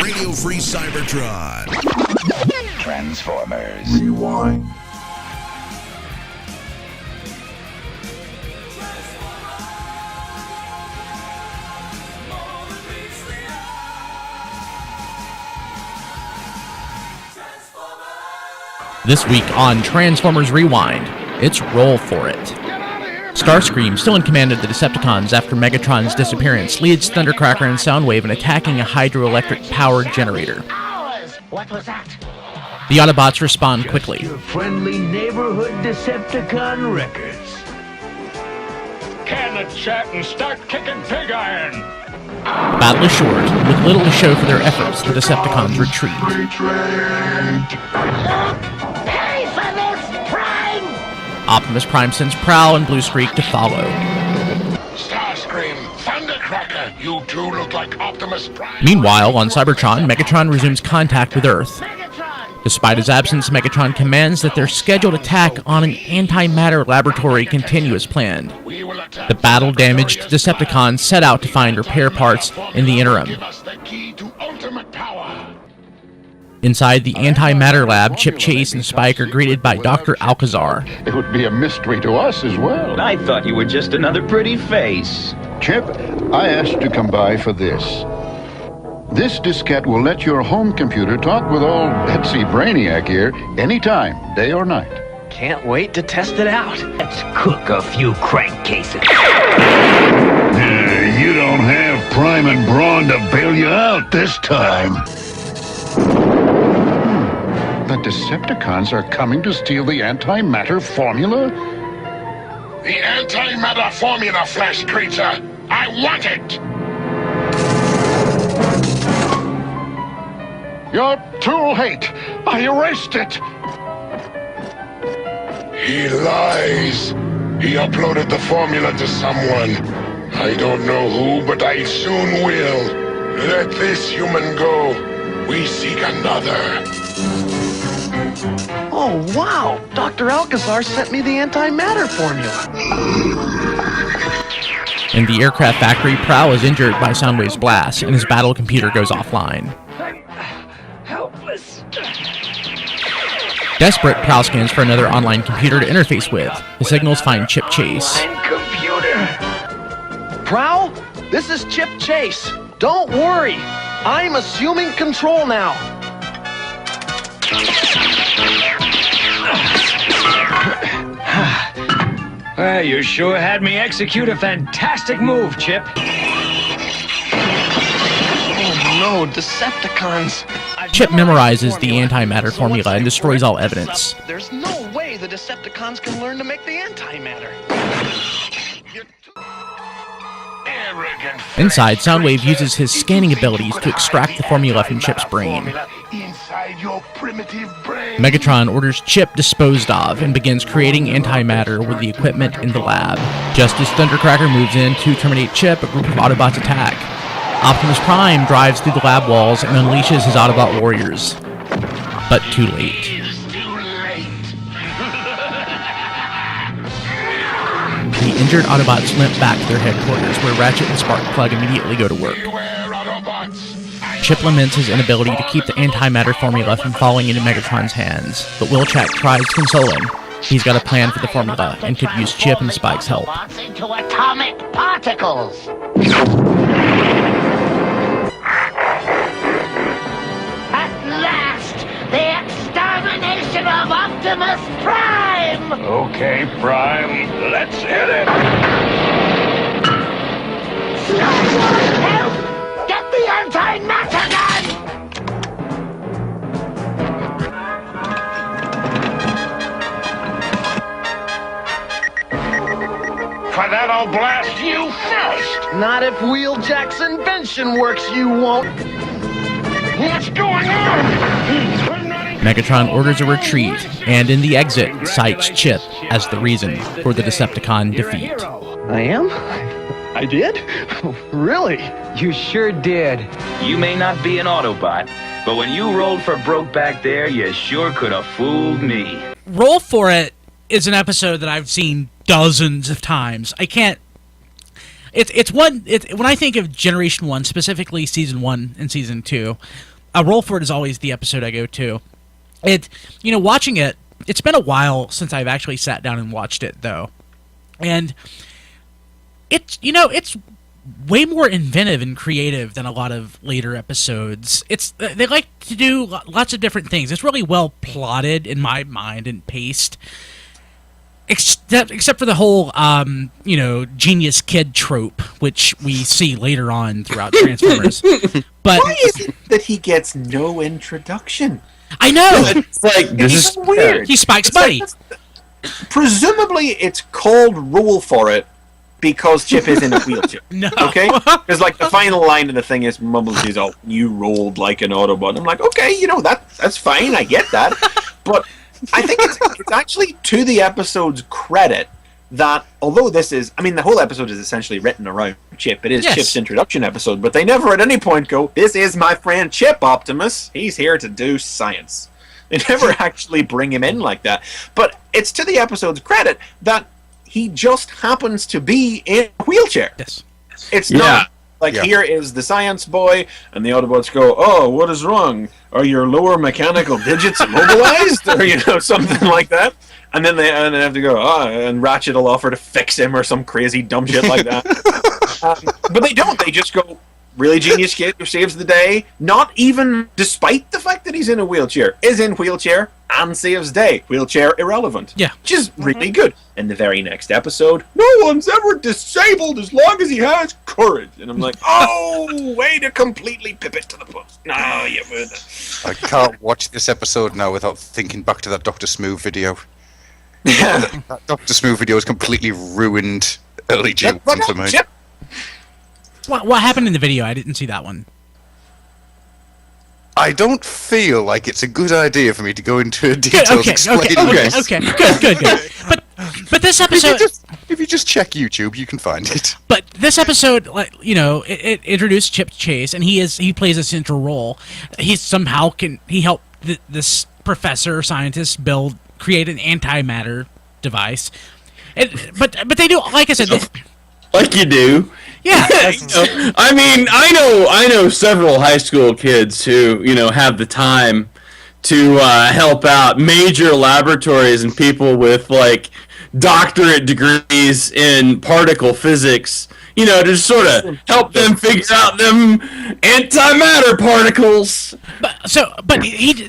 Radio Free Cybertron. Transformers. Rewind. This week on Transformers Rewind, it's Roll For It. Starscream, still in command of the Decepticons after Megatron's disappearance, leads Thundercracker and Soundwave in attacking a hydroelectric powered generator. What was that? The Autobots respond quickly. Your friendly neighborhood Decepticon records. Can the chat and start kicking pig iron. Battle is short. With little to show for their efforts, the Decepticons retreat. Pay for this, Prime! Optimus Prime sends Prowl and Blue Streak to follow. Starscream, Thundercracker, you two look like Optimus Prime. Meanwhile, on Cybertron, Megatron resumes contact with Earth. Despite his absence, Megatron commands that their scheduled attack on an antimatter laboratory continue as planned. The battle-damaged Decepticons set out to find repair parts in the interim. Inside the antimatter lab, Chip Chase and Spike are greeted by Dr. Alcazar. It would be a mystery to us as well. I thought you were just another pretty face. Chip, I asked you to come by for this. This diskette will let your home computer talk with old Betsy Brainiac here anytime, day or night. Can't wait to test it out. Let's cook a few crankcases. You don't have Prime and Brawn to bail you out this time. The Decepticons are coming to steal the antimatter formula? The antimatter formula, flesh creature. I want it. You're too late. I erased it. He lies. He uploaded the formula to someone. I don't know who, but I soon will. Let this human go. We seek another. Oh, wow! Dr. Alcazar sent me the antimatter formula. In the aircraft factory, Prowl is injured by Soundwave's blast, and his battle computer goes offline. Helpless. Desperate, Prowl scans for another online computer to interface with. His signals find Chip Chase. Computer. Prowl, this is Chip Chase. Don't worry. I'm assuming control now. Well, you sure had me execute a fantastic move, Chip. Oh no, Decepticons. Chip memorizes the antimatter formula and destroys all evidence. There's no way the Decepticons can learn to make the antimatter. Inside, Soundwave uses his scanning abilities to extract the formula from Chip's brain. Inside your primitive brain. Megatron orders Chip disposed of and begins creating antimatter with the equipment in the lab. Just as Thundercracker moves in to terminate Chip, a group of Autobots attack. Optimus Prime drives through the lab walls and unleashes his Autobot warriors. But too late. The injured Autobots limp back to their headquarters, where Ratchet and Sparkplug immediately go to work. Chip laments his inability to keep the antimatter formula from falling into Megatron's hands, but Wilczek tries to console him. He's got a plan for the formula and could use Chip and Spike's help. Into atomic particles. At last, the extermination of Optimus Prime! Okay, Prime, let's hit it. Help! Get the antimatter gun! For that, I'll blast you first. Not if Wheeljack's invention works, you won't. What's going on? Megatron orders a retreat, and in the exit, cites Chip as the reason for the Decepticon defeat. I am? I did? Really? You sure did. You may not be an Autobot, but when you rolled for broke back there, you sure could have fooled me. Roll For It is an episode that I've seen dozens of times. I can't... When I think of Generation 1, specifically Season 1 and Season 2, a Roll For It is always the episode I go to. Watching it, it's been a while since I've actually sat down and watched it, though. And it's way more inventive and creative than a lot of later episodes. They like to do lots of different things. It's really well plotted in my mind and paced. Except for the whole, genius kid trope, which we see later on throughout Transformers. But why is it that he gets no introduction? I know. It's like, this is weird. He Spike's buddy. Presumably, it's called Roll For It because Chip is in a wheelchair. No. Okay? Because, like, the final line of the thing is, Mumbles is, "Oh, you rolled like an Autobot." I'm like, okay, that's fine, I get that. But I think it's actually to the episode's credit that, although this is, the whole episode is essentially written around Chip. It is Chip's introduction episode, but they never at any point go, "This is my friend Chip, Optimus. He's here to do science." They never actually bring him in like that. But it's to the episode's credit that he just happens to be in a wheelchair. Yes. It's not like, here is the science boy, and the Autobots go, "Oh, what is wrong? Are your lower mechanical digits immobilized?" Or, something like that. And then they have to go, and Ratchet will offer to fix him or some crazy dumb shit like that. But they don't. They just go, really genius kid who saves the day, not even despite the fact that he's in a wheelchair, is in wheelchair and saves day. Wheelchair irrelevant. Yeah. Which is really good. In the very next episode, no one's ever disabled as long as he has courage. And I'm like, oh, way to completely pip it to the post. No, you wouldn't. I can't watch this episode now without thinking back to that Dr. Smooth video. Yeah. That Dr. Smooth video has completely ruined early G1 for me. Chip. What happened in the video? I didn't see that one. I don't feel like it's a good idea for me to go into details explaining this. Okay, good. But this episode, if you just check YouTube, you can find it. But this episode, it introduced Chip Chase, and he plays a central role. He somehow help this professor scientist create an antimatter device. But they do, like I said, like you do. Yeah. I know several high school kids who, have the time to help out major laboratories and people with, like, doctorate degrees in particle physics, to sort of help them figure out them antimatter particles. But he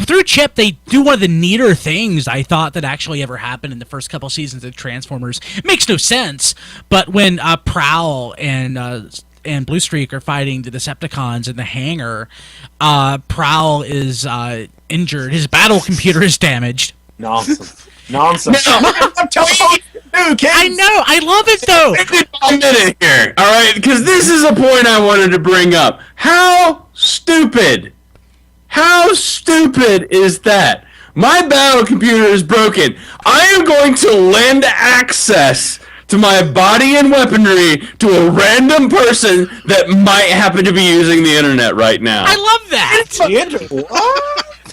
through Chip, they do one of the neater things I thought that actually ever happened in the first couple seasons of Transformers. It makes no sense, but when Prowl and Blue Streak are fighting the Decepticons in the hangar, Prowl is injured. His battle computer is damaged. Nonsense. No. I know. I love it, though. A minute here, all right? Because this is a point I wanted to bring up. How stupid is that? My battle computer is broken. I am going to lend access to my body and weaponry to a random person that might happen to be using the internet right now. I love that.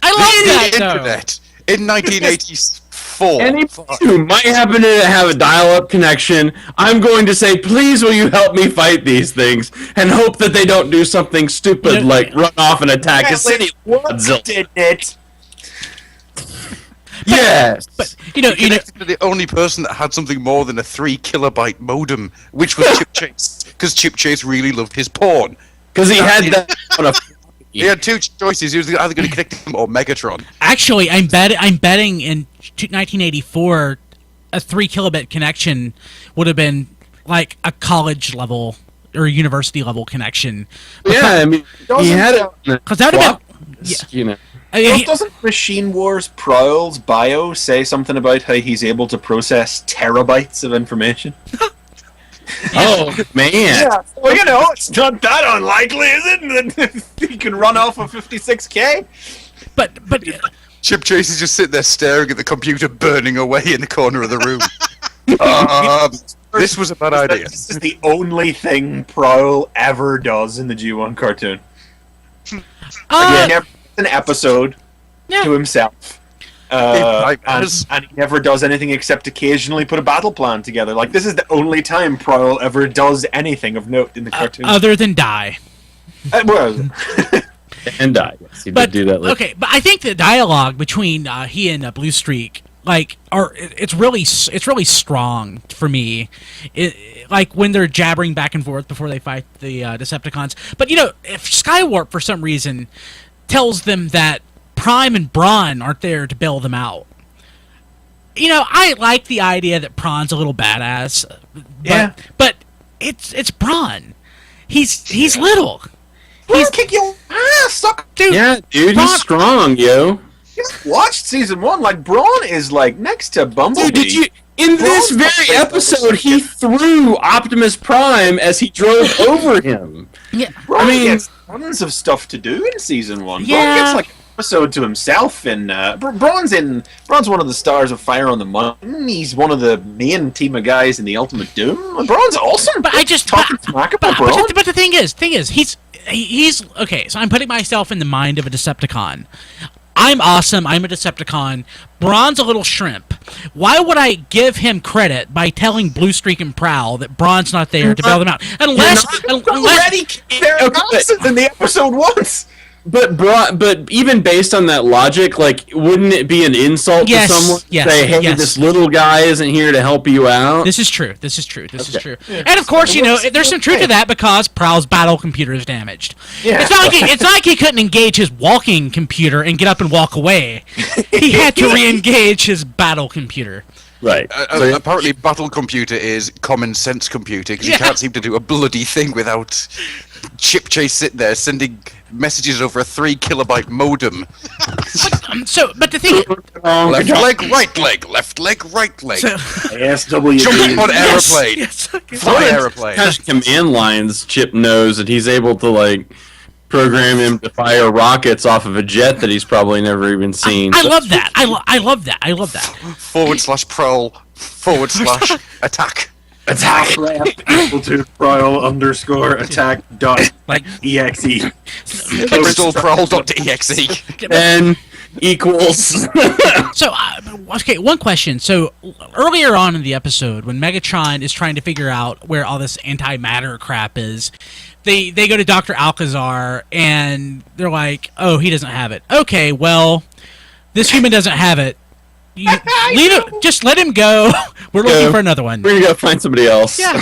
I love that, internet in 1984. Anybody who might happen to have a dial-up connection, I'm going to say, please will you help me fight these things, and hope that they don't do something stupid like run off and attack a city. Did it? Yes. But the only person that had something more than a 3 kilobyte modem, which was Chip Chase, because Chip Chase really loved his porn. Because he had that on a. He had two choices. He was either going to connect him or Megatron. Actually, I'm betting in 1984, a 3 kilobit connection would have been like a college level or university level connection. Yeah, he had it because that would have been. Doesn't Machine Wars Prowl's bio say something about how he's able to process terabytes of information? Oh, man. Yeah, well, it's not that unlikely, is it? That he can run off of 56K? But Chip Chase is just sitting there staring at the computer burning away in the corner of the room. This was a bad idea. This is the only thing Prowl ever does in the G1 cartoon. He never does an episode to himself. And he never does anything except occasionally put a battle plan together. Like, this is the only time Prowl ever does anything of note in the cartoon. Other than die. Well, And die. Yes, he But did do that later. okay, but I think the dialogue between he and Blue Streak, like, it's really strong for me. Like when they're jabbering back and forth before they fight the Decepticons. But if Skywarp for some reason tells them that Prime and Brawn aren't there to bail them out, I like the idea that Brawn's a little badass. But it's Brawn. He's little. He's kick your ass, sucker. Dude, Yeah, dude, Brawn- he's strong, yo. Just watched season 1. Like, Braun is like next to Bumblebee. Dude, did you? In this very episode, he threw Optimus Prime as he drove over him. Yeah. Braun I mean- gets tons of stuff to do in season 1. Yeah. Braun gets like an episode to himself. And Braun's one of the stars of Fire on the Moon. He's one of the main team of guys in the Ultimate Doom. Braun's awesome. But I just talking smack about Braun. but the thing is, he's okay. So I'm putting myself in the mind of a Decepticon. I'm awesome. I'm a Decepticon. Brawn's a little shrimp. Why would I give him credit by telling Blue Streak and Prowl that Brawn's not there to bail them out? Unless already their nonsense in the episode once. But even based on that logic, like, wouldn't it be an insult to someone to say, "Hey, this little guy isn't here to help you out"? This is true. Is true. And of course, there's some truth to that because Prowl's battle computer is damaged. Yeah. It's not like he couldn't engage his walking computer and get up and walk away. He had to re-engage his battle computer. Right. Apparently, battle computer is common sense computer because you can't seem to do a bloody thing without Chip Chase sitting there sending messages over a 3 kilobyte modem. But the thing, left leg, right leg, left leg, right leg. ASW. Jump on aeroplane. Fly aeroplane. Has command lines Chip knows, and he's able to like program him to fire rockets off of a jet that he's probably never even seen. I love that. I love that. /prowl / attack. Attack equal to prowl_attack dot exe. Pistolprowl.exe. N equals. So, okay, one question. So, earlier on in the episode, when Megatron is trying to figure out where all this antimatter crap is, they go to Dr. Alcazar, and they're like, oh, he doesn't have it. Okay, well, this human doesn't have it. Just let him go. We're looking for another one. We're gonna go find somebody else. Yeah.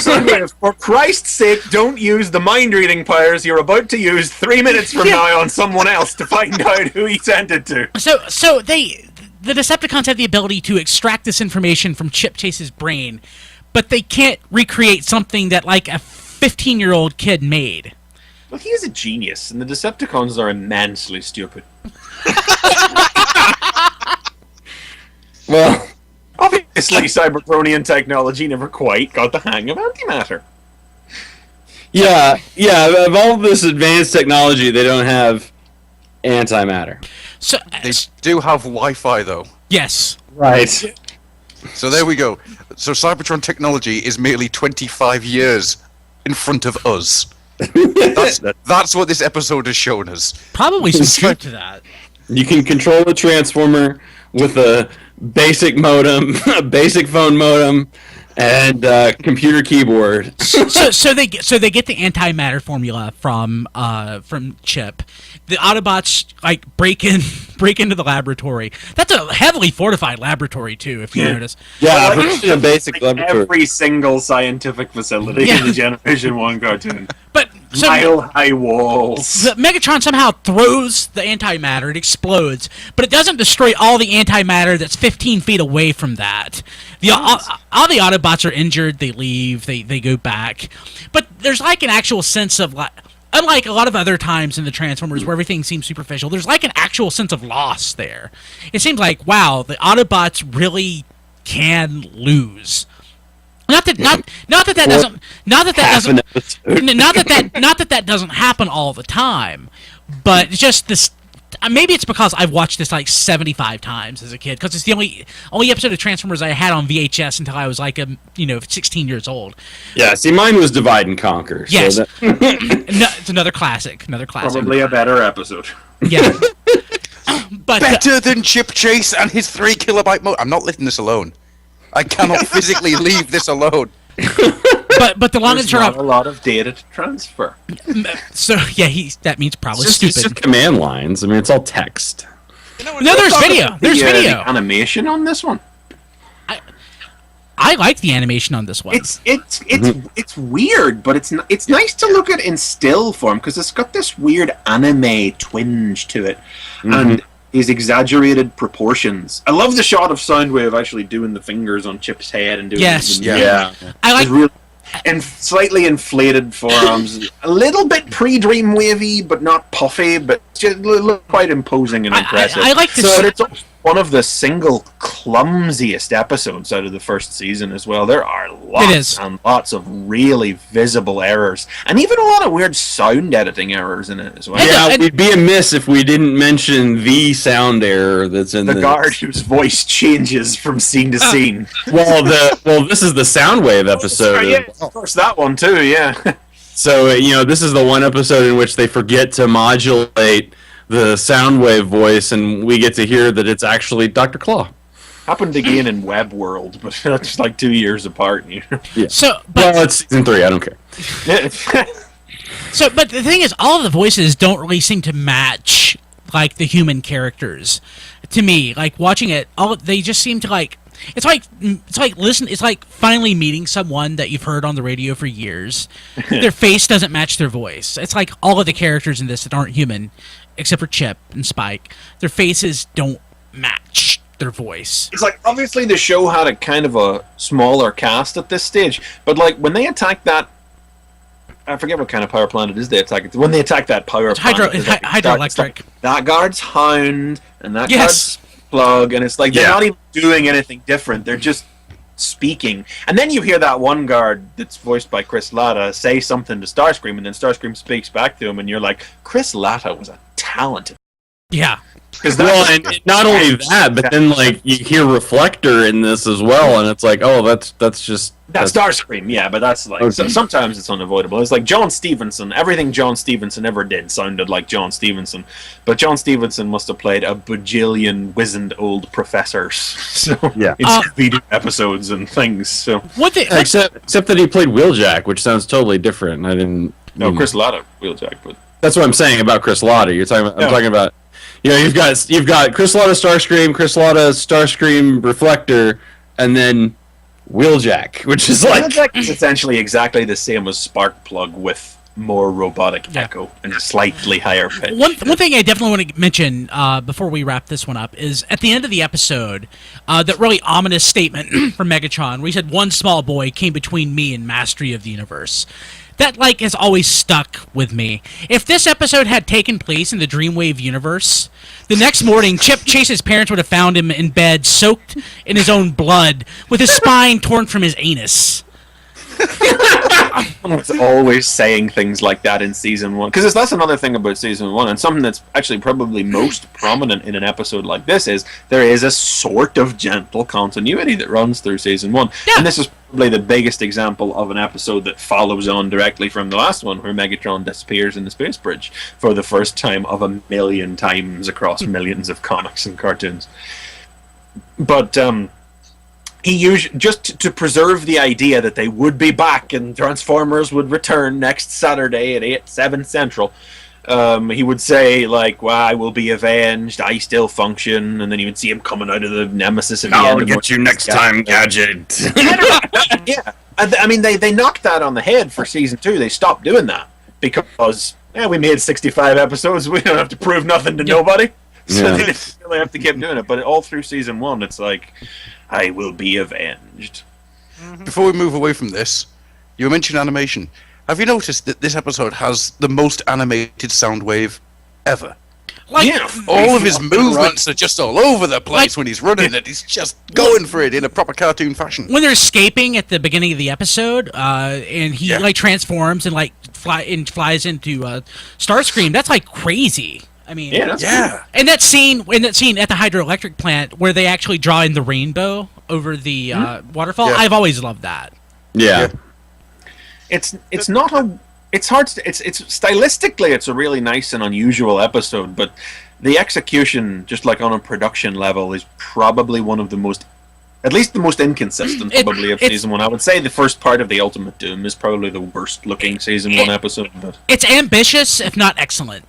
For Christ's sake, don't use the mind-reading powers you're about to use 3 minutes from now on someone else to find out who he sent it to. So the Decepticons have the ability to extract this information from Chip Chase's brain, but they can't recreate something that like a 15-year-old kid made. Well, he is a genius, and the Decepticons are immensely stupid. Well, obviously, Cybertronian technology never quite got the hang of antimatter. Yeah. Of all this advanced technology, they don't have antimatter. So they do have Wi-Fi, though. Yes. Right. So there we go. So Cybertron technology is merely 25 years in front of us. That's what this episode has shown us. Probably some truth to that. You can control the Transformer with a basic modem, a basic phone modem, and computer keyboard. so they get the antimatter formula from Chip. The Autobots like break into the laboratory. That's a heavily fortified laboratory too, if you notice. Yeah, a basic laboratory. Every single scientific facility in the Generation 1 cartoon. But mile-high walls. The Megatron somehow throws the antimatter, it explodes, but it doesn't destroy all the antimatter that's 15 feet away from that. All the Autobots are injured, they leave, they go back. But there's like an actual sense of, like, unlike a lot of other times in the Transformers where everything seems superficial, there's like an actual sense of loss there. It seems like, wow, the Autobots really can lose. Not that doesn't happen all the time, but it's just this. Maybe it's because I've watched this like 75 times as a kid, because it's the only episode of Transformers I had on VHS until I was like 16 years old. Yeah, see, mine was Divide and Conquer. Yes, so it's another classic. Probably a better episode. Yeah, but better than Chip Chase and his 3 kilobyte modem. I'm not letting this alone. I cannot physically leave this alone. but the long and There's short not a of lot of data to transfer. so yeah, that means probably It's stupid. just command lines. I mean, it's all text. No, there's video. There's video. The animation on this one. I like the animation on this one. It's weird, but it's nice to look at in still form because it's got this weird anime twinge to it, and these exaggerated proportions. I love the shot of Soundwave actually doing the fingers on Chip's head and doing I like really, and slightly inflated forearms, a little bit pre-Dream Wavy, but not puffy, but just look quite imposing and impressive. I like this. But it's also one of the single clumsiest episodes out of the first season as well. There are lots and lots of really visible errors, and even a lot of weird sound editing errors in it as well. Yeah, we'd be amiss if we didn't mention the sound error that's in the guard whose voice changes from scene to scene. Well, this is the Soundwave episode. Of course, that one too. Yeah. So this is the one episode in which they forget to modulate the Soundwave voice, and we get to hear that it's actually Dr. Claw. Happened again in Web World, but that's like 2 years apart. Yeah. So, well, it's season 3. I don't care. So, but the thing is, all of the voices don't really seem to match like the human characters. To me, like watching it, they just seem to like. It's like finally meeting someone that you've heard on the radio for years. Their face doesn't match their voice. It's like all of the characters in this that aren't human, except for Chip and Spike. Their faces don't match their voice. It's like obviously the show had a kind of a smaller cast at this stage, but like when they attack that, I forget what kind of power plant it is they attack. When they attack that power plant, hydroelectric. That guard's Hound and that guard's Plug, and it's like they're not even doing anything different. They're just speaking. And then you hear that one guard that's voiced by Chris Latta say something to Starscream, and then Starscream speaks back to him, and you're like, Chris Latta was a talented. Yeah. Well, and not only that, but then like you hear Reflector in this as well, and it's like, oh, that's Starscream, yeah, but that's like sometimes it's unavoidable. It's like John Stevenson. Everything John Stevenson ever did sounded like John Stevenson, but John Stevenson must have played a bajillion wizened old professors. So in Scooby-Doo episodes and things. So except that he played Wheeljack, which sounds totally different. I didn't. No, Chris Latta Wheeljack, but that's what I'm saying about Chris Latta. You're talking about. I'm talking about. You've got Chris Latta Starscream Reflector, and then Wheeljack, which is like Wheeljack is essentially exactly the same as Sparkplug with more robotic echo and a slightly higher pitch. One thing I definitely want to mention before we wrap this one up is at the end of the episode, that really ominous statement from Megatron where he said, "One small boy came between me and mastery of the universe." That, like, has always stuck with me. If this episode had taken place in the Dreamwave universe, the next morning, Chip Chase's parents would have found him in bed, soaked in his own blood, with his spine torn from his anus. It's always saying things like that in season 1, because that's another thing about season 1, and something that's actually probably most prominent in an episode like this is there is a sort of gentle continuity that runs through season 1, and this is probably the biggest example of an episode that follows on directly from the last one, where Megatron disappears in the space bridge for the first time of a million times across millions of comics and cartoons. But he usually, just to preserve the idea that they would be back and Transformers would return next Saturday at 7 Central, he would say, like, well, I will be avenged, I still function, and then you would see him coming out of the Nemesis at the end. I'll get you next time, Gadget. Yeah. I mean, they knocked that on the head for season 2. They stopped doing that because we made 65 episodes. We don't have to prove nothing to nobody. So they didn't really have to keep doing it. But all through season 1, it's like, I will be avenged. Before we move away from this, you mentioned animation. Have you noticed that this episode has the most animated Soundwave ever? All of his movements are just all over the place when he's running it. He's just going for it in a proper cartoon fashion. When they're escaping at the beginning of the episode, and he like transforms and like flies into Starscream, that's like crazy. I mean, and that scene at the hydroelectric plant where they actually draw in the rainbow over the waterfall, I've always loved that. Yeah. It's not a. It's hard to. It's stylistically, it's a really nice and unusual episode, but the execution, just like on a production level, is probably one of the most At least the most inconsistent, probably, of season 1. I would say the first part of the Ultimate Doom is probably the worst looking season 1 episode. But it's ambitious, if not excellent.